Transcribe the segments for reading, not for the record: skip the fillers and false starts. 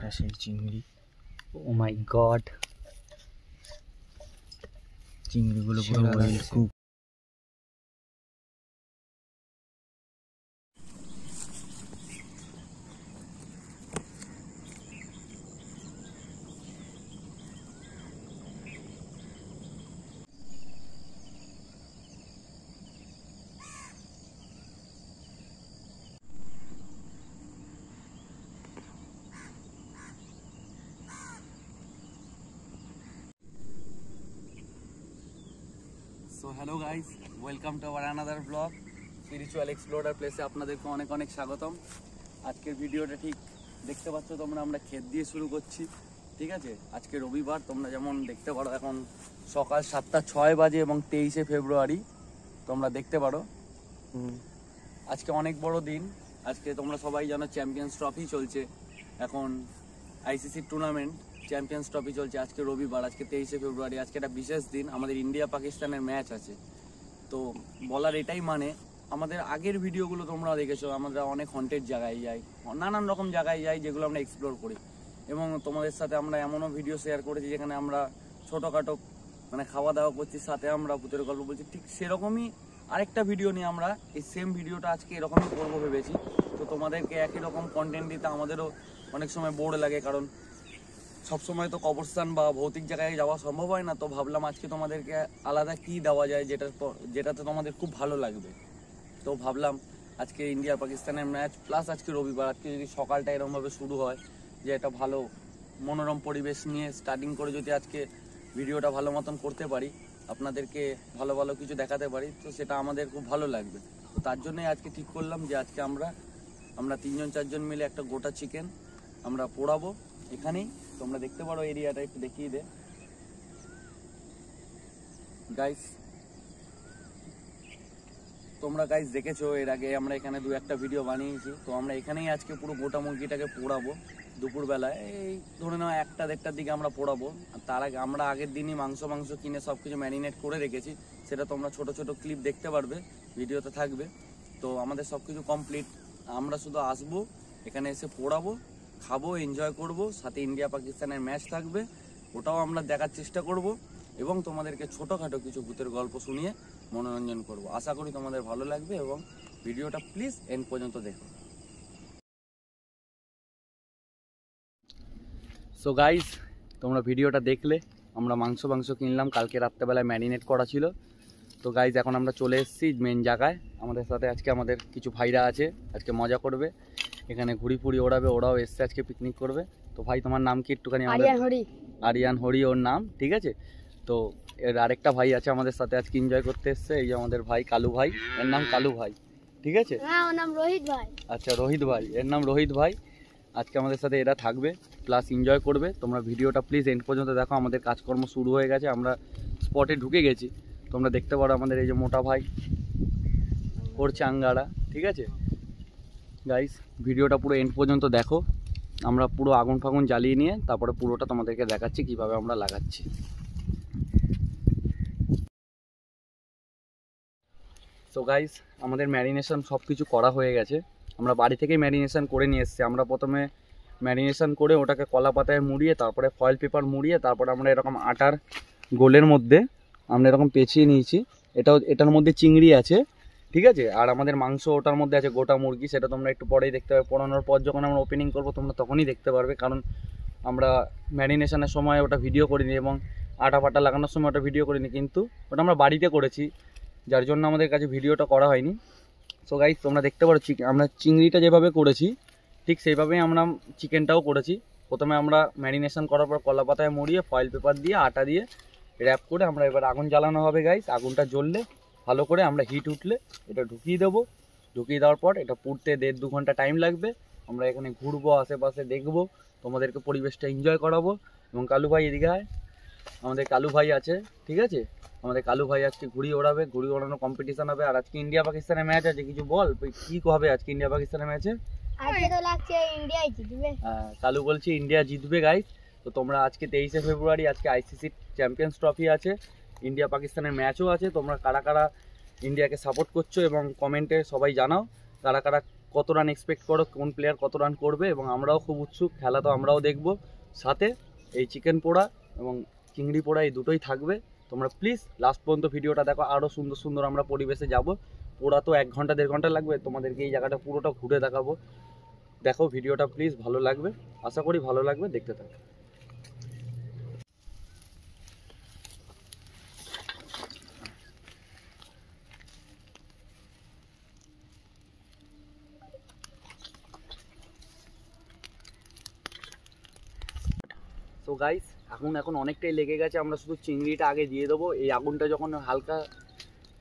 এটা সেই চিংড়ি। ও মাই গড, চিংড়িগুলো পুরো well cook. So hello guys, welcome to our another blog spiritual explorer প্লেসে আপনাদেরকে অনেক অনেক স্বাগতম। আজকের ভিডিওটা ঠিক দেখতে পাচ্ছ তোমরা, আমরা ক্ষেত দিয়ে শুরু করছি, ঠিক আছে। আজকে রবিবার, তোমরা যেমন দেখতে পারো এখন সকাল 7:06 বাজে এবং 23শে ফেব্রুয়ারি তোমরা দেখতে পারো। আজকে অনেক বড় দিন। আজকে তোমরা সবাই জানো চ্যাম্পিয়ন্স ট্রফি চলছে এখন, আইসিসি টুর্নামেন্ট চ্যাম্পিয়ন্স ট্রফি চলছে। আজকে রবিবার, আজকে 23শে ফেব্রুয়ারি, আজকে একটা বিশেষ দিন, আমাদের ইন্ডিয়া পাকিস্তানের ম্যাচ আছে। তো বলার এটাই মানে, আমাদের আগের ভিডিওগুলো তোমরা দেখেছো, আমরা অনেক হন্টেড জায়গায় যাই, নানান রকম জায়গায় যাই যেগুলো আমরা এক্সপ্লোর করি, এবং তোমাদের সাথে আমরা এমনও ভিডিও শেয়ার করেছি যেখানে আমরা ছোটোখাটো মানে খাওয়া দাওয়া করছি, সাথে আমরা ভূতের গল্প বলছি। ঠিক সেরকমই আরেকটা ভিডিও নিয়ে আমরা এই সেম ভিডিওটা আজকে এরকমই করবো ভেবেছি। তো তোমাদেরকে একই রকম কন্টেন্ট দিতে আমাদেরও অনেক সময় বোর লাগে, কারণ সবসময় তো কবরস্থান বা ভৌতিক জায়গায় যাওয়া সম্ভব হয় না। তো ভাবলাম আজকে তোমাদেরকে আলাদা কি দেওয়া যায় যেটাতে তোমাদের খুব ভালো লাগবে। তো ভাবলাম আজকে ইন্ডিয়া পাকিস্তানের ম্যাচ প্লাস আজকে রবিবার, আজকে যদি সকালটা এরকমভাবে শুরু হয় যে একটা ভালো মনোরম পরিবেশ নিয়ে স্টার্টিং করে যদি আজকে ভিডিওটা ভালো মতন করতে পারি, আপনাদেরকে ভালো ভালো কিছু দেখাতে পারি, তো সেটা আমাদের খুব ভালো লাগবে। তো তার জন্যই আজকে ঠিক করলাম যে আজকে আমরা 3-4 মিলে একটা গোটা চিকেন আমরা পোড়াবো এখানেই। তোমরা দেখতে পারো এরিয়াটা, একটু দেখিয়ে দে গাইস। তোমরা গাইস দেখেছো এর আগে আমরা এখানে 2-1টা ভিডিও বানিয়েছি। তো আমরা এখানেই আজকে পুরো গোটা মুরগিটাকে পোড়াবো দুপুরবেলায়, এই ধরে নাও 1টা-1.5টার দিকে আমরা পোড়াবো। আর তার আগে আমরা আগের দিনই মাংস কিনে সব কিছু ম্যারিনেট করে রেখেছি, সেটা তোমরা ছোট ছোট ক্লিপ দেখতে পারবে, ভিডিওতে থাকবে। তো আমাদের সব কিছু কমপ্লিট, আমরা শুধু আসবো এখানে, এসে পোড়াবো, খাবো, এনজয় করব, সাথে ইন্ডিয়া পাকিস্তানের ম্যাচ থাকবে, ওটাও আমরা দেখার চেষ্টা করব, এবং তোমাদেরকে ছোটোখাটো কিছু ভূতের গল্প শুনিয়ে মনোরঞ্জন করব। আশা করি তোমাদের ভালো লাগবে, এবং ভিডিওটা প্লিজ এন্ড পর্যন্ত দেখো। সো গাইস, তোমরা ভিডিওটা দেখলে, আমরা মাংস কিনলাম, কালকে রাত্রেবেলায় ম্যারিনেট করা ছিল। তো গাইস এখন আমরা চলে এসেছি মেন জায়গায়। আমাদের সাথে আজকে আমাদের কিছু ভাইরা আছে, আজকে মজা করবে, এখানে ঘুরি ফুড়ি ওড়াবে, ওরাও এসছে আজকে পিকনিক করবে। তো ভাই তোমার নাম কি একটুখানি? আরিয়ান হরি ওর নাম, ঠিক আছে। তো এর আরেকটা ভাই আছে আমাদের সাথে আজকে এনজয় করতে এসছে, এই যে আমাদের ভাই কালু ভাই, এর নাম কালু ভাই, ঠিক আছে। ওর নাম রোহিত ভাই। আচ্ছা রোহিত ভাই, এর নাম রোহিত ভাই। আজকে আমাদের সাথে এরা থাকবে প্লাস এনজয় করবে। তোমরা ভিডিওটা প্লিজ এন্ড পর্যন্ত দেখো। আমাদের কাজকর্ম শুরু হয়ে গেছে, আমরা স্পটে ঢুকে গেছি। তোমরা দেখতে পারো আমাদের এই যে মোটা ভাই করছে আঙ্গারা, ঠিক আছে। গাইস ভিডিওটা পুরো এন্ড পর্যন্ত দেখো, আমরা পুরো আগুন ফাগুন জ্বালিয়ে নিয়ে তারপরে পুরোটা তোমাদেরকে দেখাচ্ছি কিভাবে আমরা লাগাচ্ছি। সো গাইস আমাদের ম্যারিনেশন সব কিছু করা হয়ে গেছে, আমরা বাড়ি থেকেই ম্যারিনেশন করে নিয়ে এসেছি। আমরা প্রথমে ম্যারিনেশন করে ওটাকে কলা পাতায় মুড়িয়ে, তারপরে ফয়েল পেপার মুড়িয়ে, তারপরে আমরা এরকম আটার গোলের মধ্যে আমরা এরকম পেঁচিয়ে নিয়েছি। এটার মধ্যে চিংড়ি আছে, ঠিক আছে, আর আমাদের মাংস ওটার মধ্যে আছে গোটা মুরগি, সেটা তোমরা একটু পরেই দেখতে পাবে। পোড়ানোর পর যখন আমরা ওপেনিং করবো তোমরা তখনই দেখতে পারবে, কারণ আমরা ম্যারিনেশনের সময় ওটা ভিডিও করিনি এবং আটা ফাটা লাগানোর সময় ওটা ভিডিও করিনি, কিন্তু ওটা আমরা বাড়িতে করেছি, যার জন্য আমাদের কাছে ভিডিওটা করা হয়নি। সো গাইস তোমরা দেখতে পারো আমরা চিংড়িটা যেভাবে করেছি ঠিক সেইভাবেই আমরা চিকেনটাও করেছি। প্রথমে আমরা ম্যারিনেশন করার পর কলা পাতায় মুড়িয়ে ফয়েল পেপার দিয়ে আটা দিয়ে র্যাপ করে আমরা এবার আগুন জ্বালানো হবে গাইস। আগুনটা জ্বললে ভালো করে আমরা হিট উঠলে এটা ঢুকিয়ে দেবো। ঢুকিয়ে দেওয়ার পর এটা পুড়তে 1.5-2 ঘন্টা টাইম লাগবে। আমরা এখানে ঘুরবো, আশেপাশে দেখবো, তোমাদেরকে পরিবেশটা এনজয় করাবো। এবং কালু ভাই এদিকে আয়, আমাদের কালু ভাই আছে, ঠিক আছে। আমাদের কালু ভাই আজকে ঘুড়ি ওড়াবে, ঘুড়ি ওড়ানো কম্পিটিশন হবে। আর আজকে ইন্ডিয়া পাকিস্তানের ম্যাচ আছে, কিছু বল কি হবে আজকে ইন্ডিয়া পাকিস্তানের ম্যাচে? আজকে তো লাগছে ইন্ডিয়াই জিতবে। হ্যাঁ কালু বলছে ইন্ডিয়া জিতবে গাইস। তো তোমরা আজকে 23শে ফেব্রুয়ারি আজকে আইসিসি চ্যাম্পিয়ন্স ট্রফি আছে, ইন্ডিয়া পাকিস্তানের ম্যাচও আছে। তোমরা কারা কারা ইন্ডিয়াকে সাপোর্ট করছো এবং কমেন্টে সবাই জানাও কারা কারা কত রান এক্সপেক্ট করো, কোন প্লেয়ার কত রান করবে, এবং আমরাও খুব উৎসুক, খেলা তো আমরাও দেখব। সাথে এই চিকেন পোড়া এবং চিংড়ি পোড়া এই দুটোই থাকবে। তোমরা প্লিজ লাস্ট পর্যন্ত ভিডিওটা দেখো, আরও সুন্দর সুন্দর আমরা পরিবেশে যাব। পোড়া তো 1 ঘন্টা 1.5 ঘন্টা লাগবে, তোমাদেরকে এই জায়গাটা পুরোটা ঘুরে দেখাবো। দেখো ভিডিওটা প্লিজ, ভালো লাগবে, আশা করি ভালো লাগবে, দেখতে থাকো। তো গাইস এখন অনেকটাই লেগে গেছে, আমরা শুধু চিংড়িটা আগে দিয়ে দেবো। এই আগুনটা যখন হালকা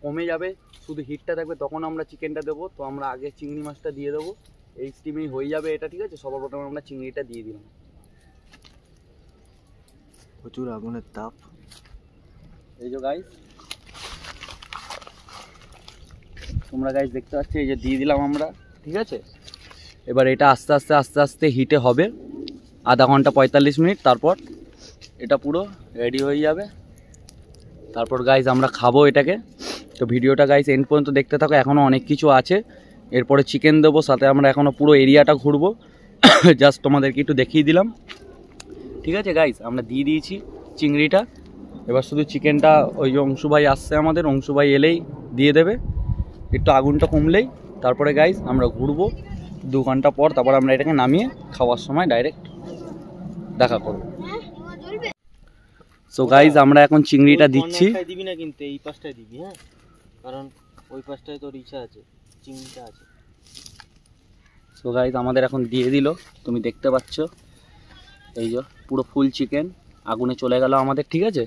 কমে যাবে, শুধু হিটটা থাকবে, তখন আমরা চিকেনটা দেবো। তো আমরা আগে চিংড়ি মাছটা দিয়ে দেবো, এই স্টিমেই হয়ে যাবে এটা, ঠিক আছে। সবার প্রথমে আমরা চিংড়িটা দিয়ে দিলাম। প্রচুর আগুনের তাপ। এই যে গাইস, তোমরা গাইস দেখতে পাচ্ছ, এই যে দিয়ে দিলাম আমরা, ঠিক আছে। এবার এটা আস্তে আস্তে আস্তে আস্তে হিটে হবে 1/2 ঘন্টা 45 মিনিট, তারপর এটা পুরো রেডি হয়ে যাবে। তারপর গাইস আমরা খাবো এটাকে। তো ভিডিওটা গাইস এন্ড পর্যন্ত দেখতে থাকো, এখনও অনেক কিছু আছে। এরপরে চিকেন দেবো, সাথে আমরা এখনও পুরো এরিয়াটা ঘুরবো। জাস্ট তোমাদেরকে একটু দেখিয়ে দিলাম, ঠিক আছে গাইস। আমরা দিয়ে দিয়েছি চিংড়িটা, এবার শুধু চিকেনটা ওই যে অংশু ভাই আসছে আমাদের, অংশু ভাই এলেই দিয়ে দেবে। একটু আগুনটা কমলেই তারপরে গাইস আমরা ঘুরবো 2 ঘন্টা পর, তারপর আমরা এটাকে নামিয়ে খাওয়ার সময় ডাইরেক্ট দেখা করবো। সো গাইস আমরা এখন চিংড়িটা দিচ্ছি। দিবি না কিন্তু এই পাশটায় দিবি, হ্যাঁ, কারণ ওই পাশটায় তোর ইচ্ছা আছে, চিংড়িটা আছে। সো গাইস আমাদের এখন দিয়ে দিল, তুমি দেখতে পাচ্ছ এই যে পুরো ফুল চিকেন আগুনে চলে গেল আমাদের, ঠিক আছে।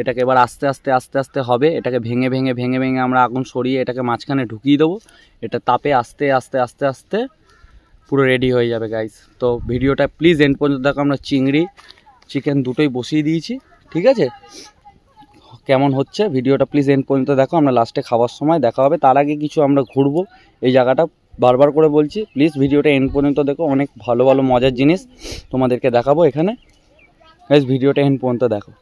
এটাকে এবার আস্তে আস্তে আস্তে আস্তে হবে, এটাকে ভেঙে ভেঙে ভেঙে ভেঙে আমরা আগুন সরিয়ে এটাকে মাঝখানে ঢুকিয়ে দেবো। এটা তাপে আস্তে আস্তে আস্তে আস্তে পুরো রেডি হয়ে যাবে গাইস। তো ভিডিওটা প্লিজ এন্ড পর্যন্ত দেখো। আমরা চিংড়ি চিকেন দুটোই বসিয়ে দিয়েছি, ঠিক আছে। কেমন হচ্ছে ভিডিওটা প্লিজ এন্ড পর্যন্ত দেখো, আমরা লাস্টে খাওয়ার সময় দেখা হবে। তার আগে কিছু আমরা ঘুরবো এই জায়গাটা, বারবার করে বলছি, প্লিজ ভিডিওটা এন্ড পর্যন্ত দেখো। অনেক ভালো ভালো মজার জিনিস তোমাদেরকে দেখাবো এখানে, গাইস ভিডিওটা এন্ড পর্যন্ত দেখো।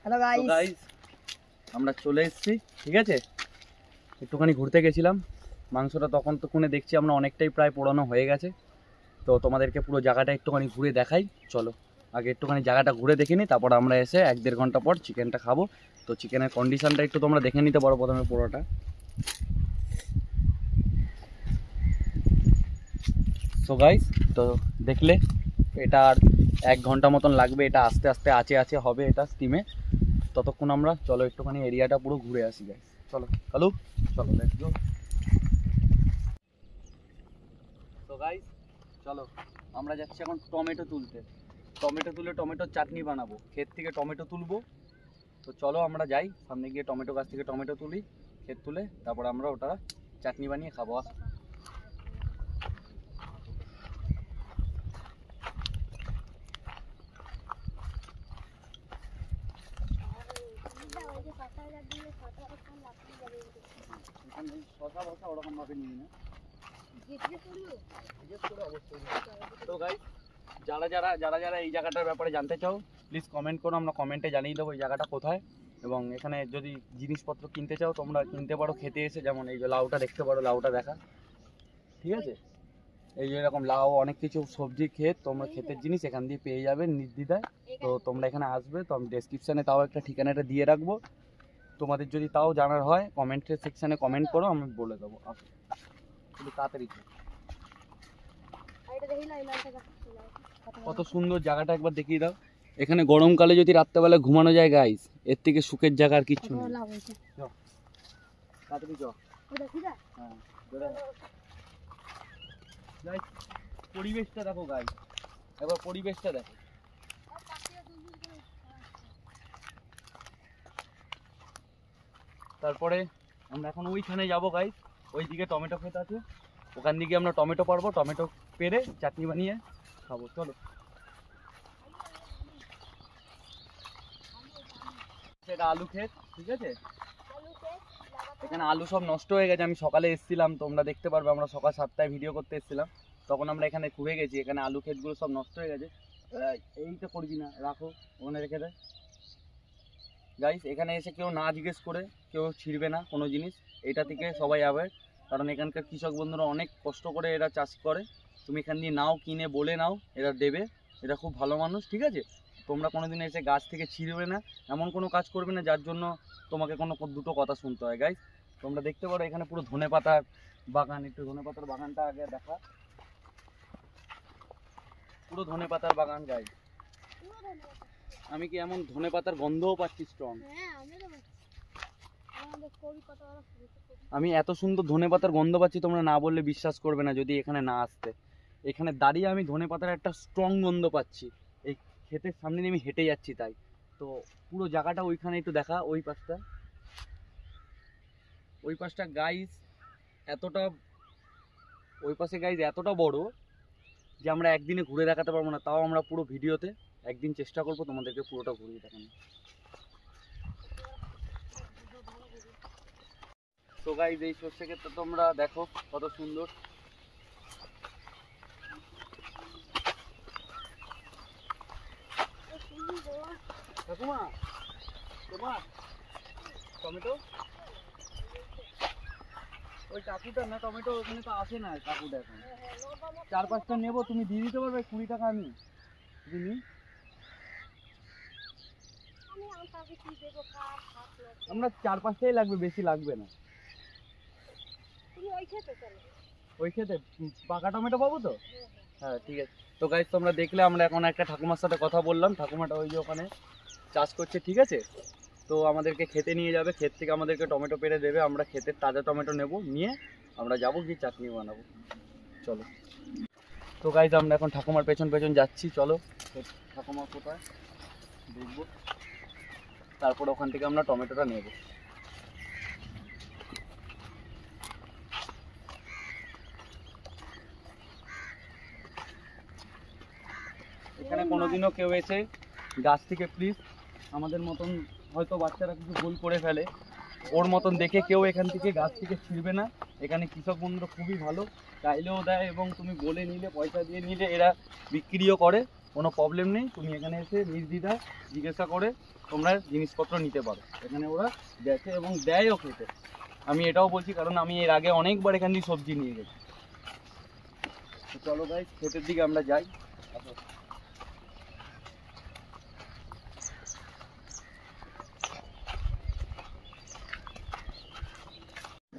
হ্যালো গাইস, আমরা চলে এসেছি, ঠিক আছে। একটুখানি ঘুরতে গেছিলাম, মাংসটা তখন তো কোণে দেখছি আমরা অনেকটাই প্রায় পোড়ানো হয়ে গেছে। তো তোমাদেরকে পুরো জায়গাটা একটুখানি ঘুরে দেখাই, চলো আগে একটুখানি জায়গাটা ঘুরে দেখে নিই, তারপর আমরা এসে 1-1.5 ঘন্টা পর চিকেনটা খাবো। তো চিকেনের কন্ডিশনটা একটু তোমরা দেখে নিতে পারো প্রথমে পুরোটা। সো গাইস তো দেখলে এটা আর 1 ঘন্টা মতন লাগবে, এটা আস্তে আস্তে আছে হবে এটা স্টিমে। ততক্ষণ আমরা চলো একটুখানি এরিয়াটা পুরো ঘুরে আসি গাইস, চলো কালু চলো লেটস গো। তো গাইস চলো আমরা যাচ্ছি এখন টমেটো তুলতে। টমেটো তুলে টমেটোর চাটনি বানাবো, ক্ষেত থেকে টমেটো তুলবো। তো চলো আমরা যাই সামনে গিয়ে টমেটো গাছ থেকে টমেটো তুলি, ক্ষেত তুলে তারপর আমরা ওটা চাটনি বানিয়ে খাবো। শশা বসা ওরকম ভাবে নিই না। তো গাইস যারা যারা এই জায়গাটার ব্যাপারে জানতে চাও প্লিজ কমেন্ট করো, আমরা কমেন্টে জানিয়ে দেবো এই জায়গাটা কোথায়। এবং এখানে যদি জিনিসপত্র কিনতে চাও তোমরা কিনতে পারো খেতে এসে, যেমন এই যে লাউটা দেখতে পারো, লাউটা দেখা, ঠিক আছে। এই যে এরকম লাউ অনেক কিছু সবজি ক্ষেত, তোমরা ক্ষেতের জিনিস এখান দিয়ে পেয়ে যাবে নির্দ্বিধায়। তো তোমরা এখানে আসবে, তো আমি ডেসক্রিপশানে তাও একটা ঠিকানাটা দিয়ে রাখবো, তোমাদের যদি তাও জানার হয় কমেন্টের সেকশানে কমেন্ট করো, আমি বলে দেবো। একটু তাড়াতাড়ি কত সুন্দর জায়গাটা একবার দেখিয়ে দাও। এখানে গরমকালে যদি রাত্রেবেলা ঘুমানো যায় গাইস, এর থেকে সুখের জায়গা আর কিচ্ছু নেই। পরিবেশটা দেখো গাইস, একবার পরিবেশটা দেখো। তারপরে আমরা এখন ওইখানে যাবো গাইস, ওই দিকে টমেটো ক্ষেত আছে, ওখান দিকে আমরা টমেটো পারবো, টমেটো পেরে চাটনি বানিয়ে খাবো, চলো। এটা আলু ক্ষেত, ঠিক আছে। এখানে আলু সব নষ্ট হয়ে গেছে, আমি সকালে এসেছিলাম, তোমরা দেখতে পারবে, আমরা সকাল 7টায় ভিডিও করতে এসেছিলাম, তখন আমরা এখানে ঘুরে গেছি। এখানে আলু ক্ষেতগুলো সব নষ্ট হয়ে গেছে, এইটা করবি না, রাখো ওখানে রেখে দেয়। গাইস এখানে এসে কেউ না জিজ্ঞেস করে কেউ ছিঁড়বে না কোনো জিনিস, এটা থেকে সবাই অ্যাভয়েড। কারণ এখানকার কৃষক বন্ধুরা অনেক কষ্ট করে এরা চাষ করে, তুমি এখান দিয়ে নাও, কিনে বলে নাও, এরা দেবে, এরা খুব ভালো মানুষ, ঠিক আছে? তোমরা কোনো দিন এসে গাছ থেকে ছিঁড়বে না, এমন কোনো কাজ করবে না যার জন্য তোমাকে কোনো দুটো কথা শুনতে হয়। গাইস তোমরা দেখতে পারো এখানে পুরো ধনেপাতার বাগান, একটু ধনেপাতার বাগানটা আগে দেখা, পুরো ধনেপাতার বাগান। গাইস আমি কি এমন ধনেপাতার গন্ধও পাচ্ছি স্ট্রং। হ্যাঁ আমরা তো পাচ্ছি। আমাদের কলকাতা ওরা আমি এত সুন্দর ধনেপাতার গন্ধ পাচ্ছি, তোমরা না বললে বিশ্বাস করবে না যদি এখানে না আসতে। এখানে দাঁড়িয়ে আমি ধনেপাতার একটা স্ট্রং গন্ধ পাচ্ছি, এই ক্ষেতের সামনে দিয়ে আমি হেঁটে যাচ্ছি তাই। তো পুরো জায়গাটা ওইখানে একটু দেখা, ওই পাশটা গাইস এতটা, ওই পাশে গাইস এতটা বড় যে আমরা একদিনে ঘুরে দেখাতে পারবো না, তাও আমরা পুরো ভিডিওতে একদিন চেষ্টা করবো তোমাদেরকে পুরোটা ঘুরিয়ে দেখানো। তো গাইস এই সর্ষে ক্ষেতটা তোমরা দেখো কত সুন্দর। ঠাকুমা তোমার টমেটো, ওই কাকুটা না টমেটো ওখানে তো আসে না, কাকুটা এখন 4-5টা নেবো, তুমি দিয়ে দিতে পারবে 20 টাকা? আমি দিনি, আমরা 4-5টাই লাগবে, বেশি লাগবে না। ওই খেতে পাকা টমেটো পাবো তো? হ্যাঁ ঠিক আছে। তো গাইস তোমরা দেখলে আমরা এখন একটা ঠাকুমার সাথে কথা বললাম, ঠাকুমাটা ওই যে ওখানে চাষ করছে, ঠিক আছে? তো আমাদেরকে খেতে নিয়ে যাবে, ক্ষেত থেকে আমাদেরকে টমেটো পেড়ে দেবে, আমরা ক্ষেতের তাজা টমেটো নেব, নিয়ে আমরা যাবো গিয়ে চাটনি বানাবো। চলো। তো গাইস আমরা এখন ঠাকুমার পেছন পেছন যাচ্ছি, চলো ঠাকুমা কোথায় দেখবো, তারপর ওখান থেকে আমরা টমেটোটা নেব। এখানে কোনোদিনও কেউ এসে গাছ থেকে প্লিজ আমাদের মতন হয়তো বাচ্চারা কিছু ভুল করে ফেলে, ওর মতন দেখে কেউ এখান থেকে গাছ থেকে ছিঁড়বে না। এখানে কৃষক বন্ধুরা খুবই ভালো, চাইলেও দেয় এবং তুমি বলে নিলে, পয়সা দিয়ে নিলে এরা বিক্রিও করে, কোনো প্রবলেম নেই। তুমি এখানে এসে নির্দ্বিধায় জিজ্ঞাসা করে তোমরা জিনিসপত্র নিতে পারো, এখানে ওরা দেখে এবং দেয়ও খেতে। আমি এটাও বলছি কারণ আমি এর আগে অনেকবার এখান দিয়ে সবজি নিয়ে গেছি। তো চলো গাইস ক্ষেতের দিকে আমরা যাই।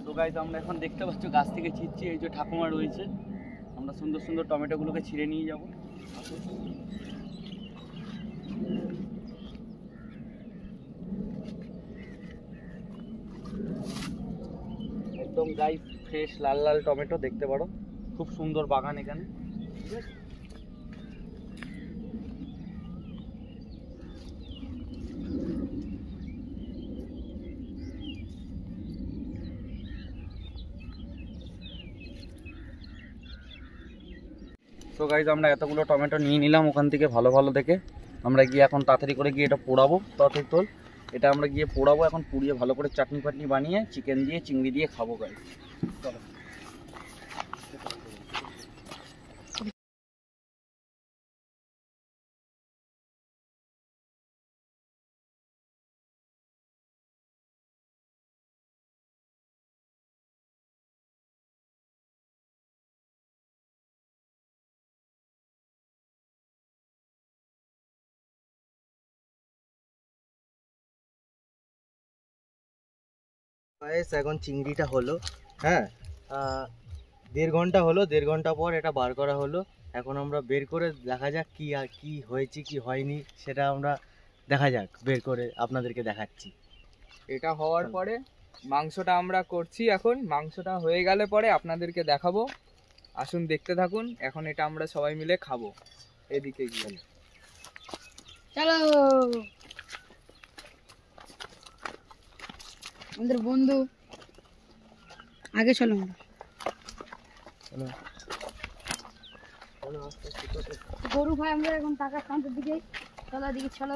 তো গাইস আমরা এখন দেখতে পাচ্ছ গাছ থেকে ছিঁড়ছি, এই যে ঠাকুমা রয়েছে, আমরা সুন্দর সুন্দর টমেটোগুলোকে ছিঁড়ে নিয়ে যাব। একদম গাইস ফ্রেশ লাল লাল টমেটো দেখতে পারো, খুব সুন্দর বাগান এখানে, ঠিক আছে? তো গাইজ আমরা এতগুলো টমেটো নিয়ে নিলাম ওখান থেকে ভালো ভালো দেখে, আমরা গিয়ে এখন তাড়াতাড়ি করে গিয়ে এটা পোড়াবো, তাড়াতাড়ি তোল, এটা আমরা গিয়ে পোড়াবো এখন, পুড়িয়ে ভালো করে চাটনি ফাটনি বানিয়ে চিকেন দিয়ে চিংড়ি দিয়ে খাবো গাইজ। চলো। গাইস এখন চিংড়িটা হলো, হ্যাঁ 1.5 ঘন্টা হলো, 1.5 ঘন্টা পর এটা বার করা হলো। এখন আমরা বের করে দেখা যাক কি আর কি হয়েছে কি হয়নি, সেটা আমরা দেখা যাক, বের করে আপনাদেরকে দেখাচ্ছি। এটা হওয়ার পরে মাংসটা আমরা করছি, এখন মাংসটা হয়ে গেলে পরে আপনাদেরকে দেখাবো, আসুন দেখতে থাকুন। এখন এটা আমরা সবাই মিলে খাবো, এদিকে গিয়ে চলো। আমাদের বন্ধু আগে চলো, গরু ভাই আমরা এখন টাকা কাউন্টার দিকে চলো, দিকে চলো।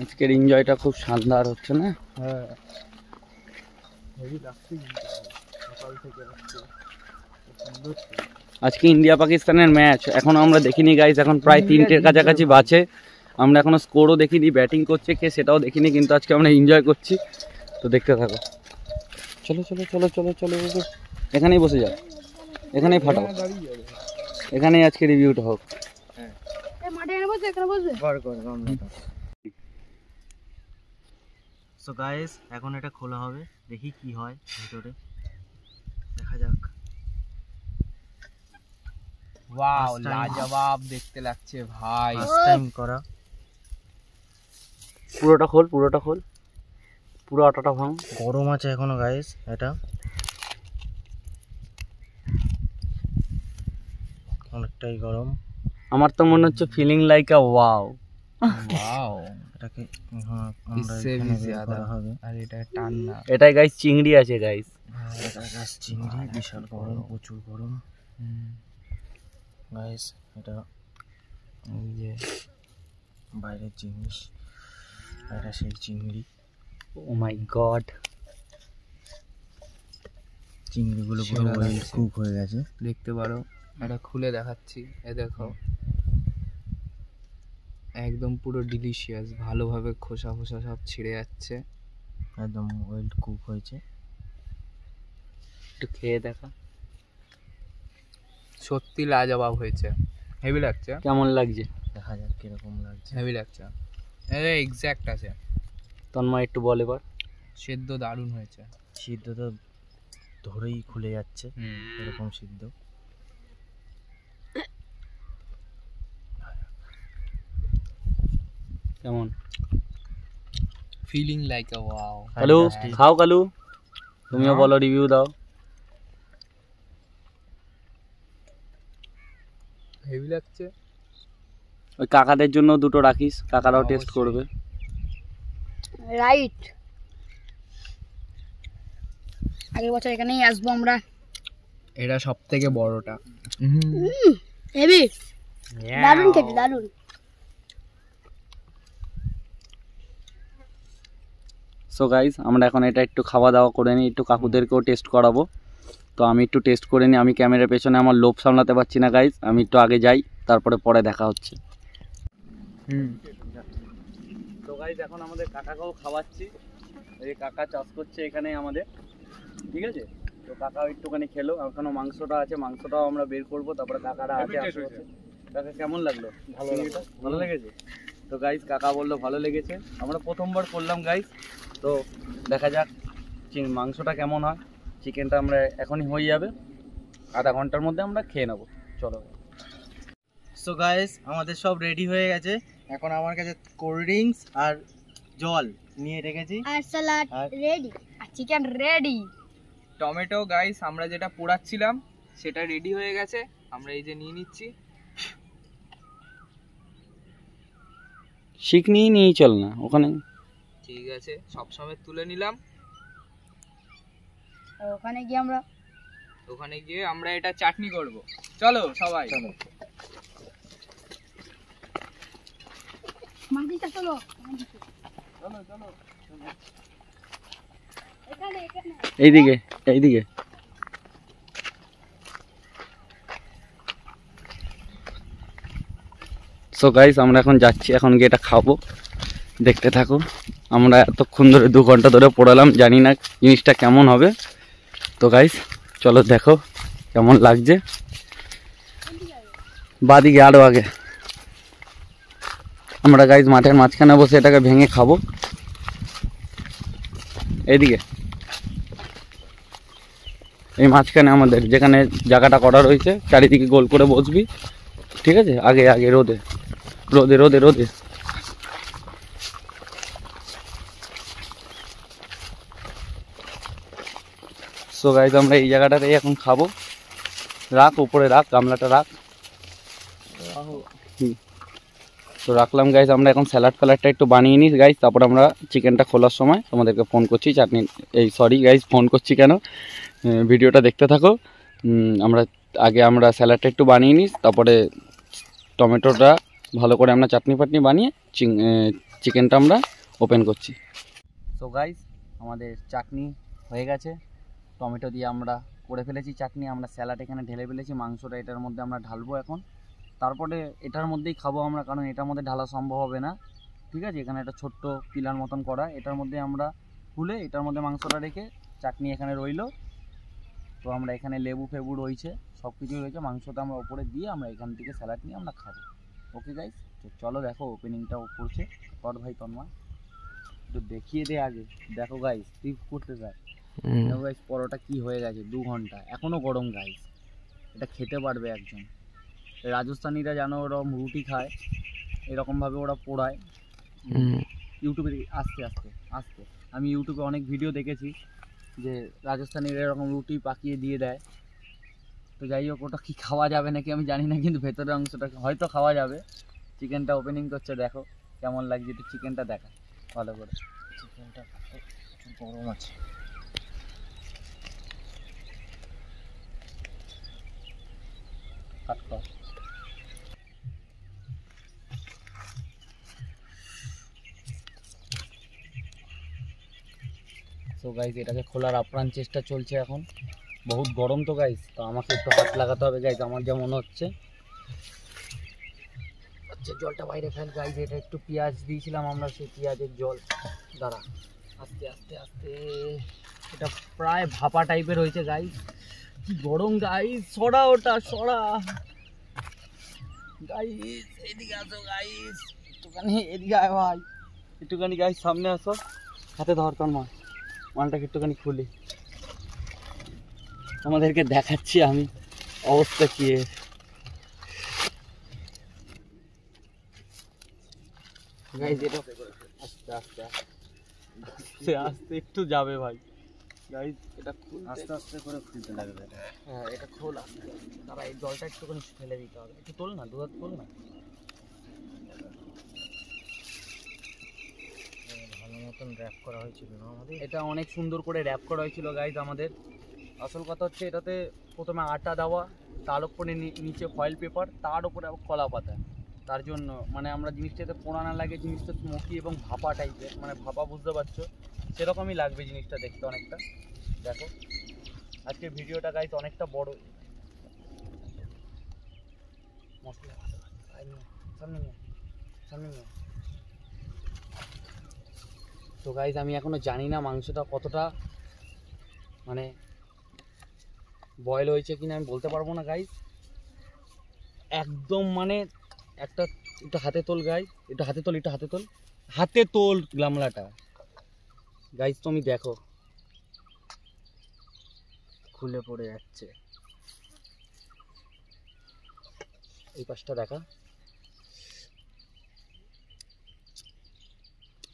আজকের এনজয়টা খুব শানদার হচ্ছে না? হ্যাঁ হেভি লাগছে, সকাল থেকে লাগছে, সুন্দর। আজকে ইন্ডিয়া পাকিস্তানের ম্যাচ এখনো আমরা দেখিনি গাইস, এখন প্রায় 3টের কাছাকাছি বাজে, আমরা এখনো স্কোরও দেখিনি, ব্যাটিং করছে কে সেটাও দেখিনি, কিন্তু আজকে আমরা এনজয় করছি। তো দেখতে থাকো। চলো চলো চলো চলো চলো, এখানেই বসে যাও, এখানেই ফাটাও, এখানেই আজকে রিভিউটা হোক। সো গাইস এখন এটা খোলা হবে, দেখি কি হয় ভিতরে, দেখা যাক। Wow, First time. লাজবাব দেখতে লাগছে ভাই। ফার্স্ট টাইম করা। পুরোটা খোল, পুরোটা খোল, পুরো আটাটা ভাঙ। গরম আছে এখনো গাইস, এটা অনেকটাই গরম। আমার তো মনে হচ্ছে feeling like a wow. Wow, এটাকে আমরা इससे এখানে भी বের ज्यादा করা হবে। আর এটা টান না। এটাই গাইস চিংড়ি আছে গাইস। এটা গাছ চিংড়ি, বিশাল গরম, প্রচুর গরম গাইস। এটা এই যে বাইরের জিনিস, এটা সেই চিংড়ি। ও মাই গড, চিংড়িগুলো পুরো সেরা ওয়েল লাগছে। কুক হয়ে গেছে। দেখতে পারো, এটা খুলে দেখাচ্ছি, এ দেখো একদম পুরো ডিলিশিয়াস, ভালোভাবে খোসা খোসা সব ছিঁড়ে যাচ্ছে। একদম ওয়েল কুক হয়েছে। একটু খেয়ে দেখা সত্যি লাজবাব হয়েছে, হেভি লাগছে, কেমন লাগছে। দেখা যাক কিরকম লাগছে। হেভি লাগছে, এটা এক্স্যাক্ট আছে। তন্ময় একটু বল এবার। সেদ্ধ দারুণ হয়েছে। সিদ্ধ তো ধরেই খুলে যাচ্ছে, এরকম সিদ্ধ। কেমন feeling like a wow. Kalu, Fantastic. খাও কালু, তুমিও হ্যাঁ। বলো, রিভিউ দাও। হেভি লাগছে। ওই কাকাদের জন্য দুটো রাখিস, কাকারাও টেস্ট অবশ্যই। করবে। রাইট, আগের বছর এখানেই আসবো আমরা। এটা সব থেকে বড়টা। হেভি, দারুণ খেতে, দারুণ। সো গাইস আমরা এখন এটা একটু খাওয়া দাওয়া করে নিই, একটু কাকুদেরকেও টেস্ট করাবো। তো আমি একটু টেস্ট করে নিই, আমি ক্যামেরার পেছনে আমার লোভ সামলাতে পারছি না গাইস, আমি একটু আগে যাই, তারপরে পরে দেখা হচ্ছে। তো গাইস এখন আমাদের কাকাকেও খাওয়াচ্ছি, এই কাকা চাষ করছে এখানে আমাদের, ঠিক আছে। তো কাকাও একটুখানি খেলো, এখনো মাংসটা আছে, মাংসটাও আমরা বের করবো, তারপরে কাকারা আছে আশেপাশে। কাকা কেমন লাগলো? ভালো লেগেছে। তো গাইস কাকা বললো ভালো লেগেছে, আমরা প্রথমবার করলাম গাইস। তো দেখা যাক মাংসটা কেমন হয়। চিকেনটা আমরা এখনই হয়ে যাবে, আধা ঘন্টার মধ্যে আমরা খেয়ে নেবো। চলো। সো গাইস আমাদের সব রেডি হয়ে গেছে, এখন আমার কাছে কোল্ড ড্রিঙ্কস আর জল নিয়ে রেখেছি। আর স্যালাড আর- রেডি, আর চিকেন রেডি। টমেটো গাইস আমরা যেটা পোড়াচ্ছিলাম সেটা রেডি হয়ে গেছে, আমরা এই যে নিয়ে নিচ্ছি। শিখ নিয়েই চল না ওখানে। ঠিক আছে, সবসময় তুলে নিলাম। আর ওখানে গিয়ে আমরা ওখানে গিয়ে আমরা এটা চাটনি করব। চলো সবাই। মাটিটা চলো, এখানে এখানে। এইদিকে এইদিকে। সো গাইস আমরা এখন যাচ্ছি, এখন গিয়ে এটা খাবো, দেখতে থাকো। আমরা এতক্ষণ ধরে 2 ঘন্টা ধরে পড়ালাম, জানি না জিনিসটা কেমন হবে। তো গাইস চলো দেখো কেমন লাগছে। বাদিকে আরো আগে আমরা গাইস মাঠের মাঝখানে বসে এটাকে ভেঙে খাবো। এইদিকে এই মাঝখানে আমাদের যেখানে জায়গাটা করা রয়েছে, চারিদিকে গোল করে বসবি, ঠিক আছে। আগে আগে রোদে রোদে রোদে রোদে। সো গাইস আমরা এই জায়গাটাতেই এখন খাবো। রাখ উপরে রাখ, গামলাটা রাখ। তো রাখলাম গাইস, আমরা এখন স্যালাড ফ্যালাডটা একটু বানিয়ে নিই গাইস, তারপর আমরা চিকেনটা খোলার সময় তোমাদেরকে ফোন করছি। চাটনি এই সরি গাইস ফোন করছি কেন, ভিডিওটা দেখতে থাকো। আমরা স্যালাডটা একটু বানিয়ে নিই, তারপরে টমেটোটা ভালো করে আমরা চাটনি ফাটনি বানিয়ে চিকেনটা আমরা ওপেন করছি। সো গাইস আমাদের চাটনি হয়ে গেছে, টমেটো দিয়ে আমরা করে ফেলেছি চাটনি, আমরা স্যালাড এখানে ঢেলে ফেলেছি, মাংসটা এটার মধ্যে আমরা ঢালবো এখন। তারপরে এটার মধ্যেই খাবো আমরা, কারণ এটার মধ্যে ঢালা সম্ভব হবে না, ঠিক আছে। এখানে একটা ছোট্ট পিলার মতন করা, এটার মধ্যে আমরা খুলে এটার মধ্যে মাংসটা রেখে চাটনি এখানে রইলো। তো আমরা এখানে লেবু ফেবু রয়েছে, সব কিছুই রয়েছে, মাংসটা আমরা ওপরে দিয়ে আমরা এখান থেকে স্যালাড নিয়ে আমরা খাবো। ওকে গাইস, তো চলো দেখো ওপেনিংটাও করছে কর ভাই তন্ময়, একটু দেখিয়ে দে আগে। দেখো গাইস তুই করতে চাই, দেখো গাইস পরোটা কি হয়ে গেছে 2 ঘন্টা এখনো গরম গাইস, এটা খেতে পারবে একজন। রাজস্থানীরা জানো ওরকম রুটি খায়, এরকমভাবে ওরা পোড়ায় ইউটিউবে। আস্তে আস্তে আস্তে আমি ইউটিউবে অনেক ভিডিও দেখেছি যে রাজস্থানীরা এরকম রুটি পাকিয়ে দিয়ে দেয়। তো যাই হোক, ওটা কি খাওয়া যাবে নাকি আমি জানি না, কিন্তু ভেতরের অংশটা হয়তো খাওয়া যাবে। চিকেনটা ওপেনিং করছে, দেখো কেমন লাগছে, একটু চিকেনটা দেখা ভালো করে। চিকেনটা গরম আছে। কাট কর। তো গাইজ এটাকে খোলার আপ্রাণ চেষ্টা চলছে এখন, বহুত গরম তো গাইজ, তো আমাকে একটু হাত লাগাতে হবে গাইজ, আমার যা মনে হচ্ছে। আচ্ছা জলটা বাইরে ফেল গাইজ, এটা একটু পেঁয়াজ দিয়েছিলাম আমরা, সেই পেঁয়াজের জল। দাঁড়া, আস্তে আস্তে আস্তে, এটা প্রায় ভাপা টাইপের হয়েছে গাইজ, কি গরম গাইজ। সরা ওটা সরা গাইজ, এদিকে আসো গাইজ, একটুখানি এদিকে আয় ভাই, একটুখানি গাইজ সামনে আসো, হাতে ধরতাম না, মালটাকে একটুখানি খুলি, আমাদেরকে দেখাচ্ছি আমি অবস্থা কি। গাইজ এটা আস্তে আস্তে আস্তে আস্তে একটু যাবে ভাই গাইজ, এটা আস্তে আস্তে করে খুলতে লাগবে। হ্যাঁ এটা খোল আস্তে, তারা এই জলটা একটুখানি ফেলে দিতে হবে, একটু তোল না, দুধ তোল না। ভালো মতন র্যাপ করা হয়েছিল না আমাদের, এটা অনেক সুন্দর করে র্যাপ করা হয়েছিল গাইজ আমাদের। আসল কথা হচ্ছে এটাতে প্রথমে আটা দেওয়া, তার উপরে নিচে ফয়েল পেপার, তার উপরে আবার কলা পাতা, তার জন্য মানে আমরা জিনিসটাতে পোড়া না লাগে, জিনিসটা স্মোকি এবং ভাপা টাইপের, মানে ভাপা বুঝতে পারছো, সেরকমই লাগবে জিনিসটা দেখতে অনেকটা। দেখো আজকের ভিডিওটা গাইজ অনেকটা বড়, মশলা সামনে নিয়ে সামনে নিয়ে। তো গাইজ আমি এখনো জানি না মাংসটা কতটা মানে বয়েল হয়েছে কিনা, আমি বলতে পারবো না গাইজ, একদম মানে একটা, একটু হাতে তোল গাইজ, একটু হাতে তোল, একটু হাতে তোল, হাতে তোল গামলাটা গাইজ, তুমি দেখো খুলে পড়ে যাচ্ছে। এই পাশটা দেখা,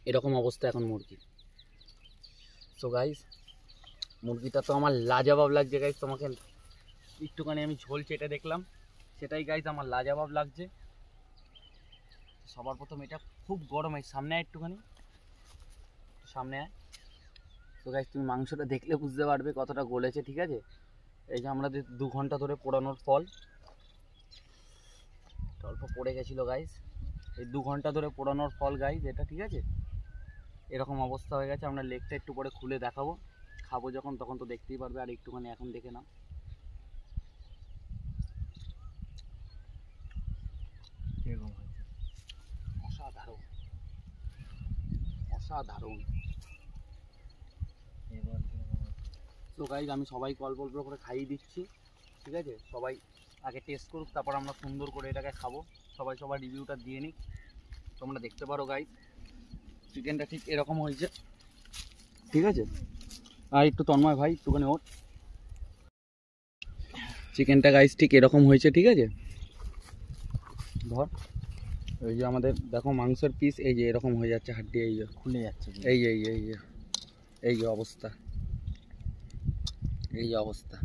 এরকম অবস্থা এখন মুরগি। সো গাইজ মুরগিটা তো আমার লাজবাব লাগছে গাইজ, তোমাকে একটুখানি আমি ঝোল চেটে দেখলাম, সেটাই গাইজ আমার লাজবাব লাগছে। সবার প্রথম এটা খুব গরম, হয় সামনে আয় একটুখানি, সামনে আয়। তো গাইজ তুমি মাংসটা দেখলে বুঝতে পারবে কতটা গলেছে, ঠিক আছে। এই যে আমরা 2 ঘন্টা ধরে পোড়ানোর ফল, অল্প পড়ে গেছিলো গাইজ, এই 2 ঘন্টা ধরে পোড়ানোর ফল গাইজ এটা, ঠিক আছে। এরকম অবস্থা হয়ে গেছে, আমরা লেগটা একটু পরে খুলে দেখাবো, খাবো যখন তখন তো দেখতেই পারবে, আর একটুখানি এখন দেখে নাও। কিরকম হয়েছে? অসাধারণ অসাধারণ। এবার কিরকম হয়েছে? তো গাইজ আমি সবাইকে অল্প অল্প করে খাইয়ে দিচ্ছি, ঠিক আছে। সবাই আগে টেস্ট করুক, তারপর আমরা সুন্দর করে এটাকে খাবো, সবাই সবার রিভিউটা দিয়ে নিক। তোমরা দেখতে পারো গাইজ চিকেনটা ঠিক এরকম হয়েছে, ঠিক আছে। আর একটু তন্ময় ভাই একটুখানি ওর, চিকেনটা গাইজ ঠিক এরকম হয়েছে, ঠিক আছে। ধর এই যে আমাদের দেখো মাংসের পিস, এই যে এরকম হয়ে যাচ্ছে হাড্ডি, এই যে খুলে যাচ্ছে। এই এই এই যে এই যে অবস্থা, এই অবস্থা,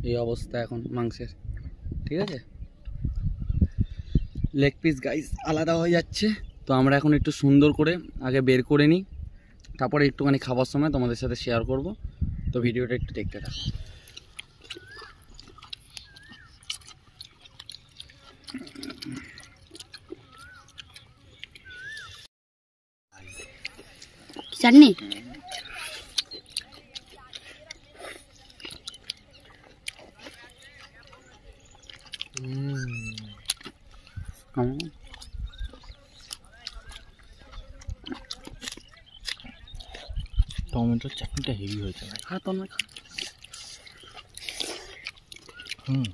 এই অবস্থা এখন মাংসের, ঠিক আছে। লেগ পিস গাইস আলাদা হয়ে যাচ্ছে, তো আমরা এখন একটু সুন্দর করে আগে বের করে নিই, তারপরে একটুখানি খাবার সময় তোমাদের সাথে শেয়ার করব। তো ভিডিওটা একটু দেখতে থাকো। চাটনি টমেটোর চাটনিটা হেভি হয়েছে ভাই। খা তো না খা। হুম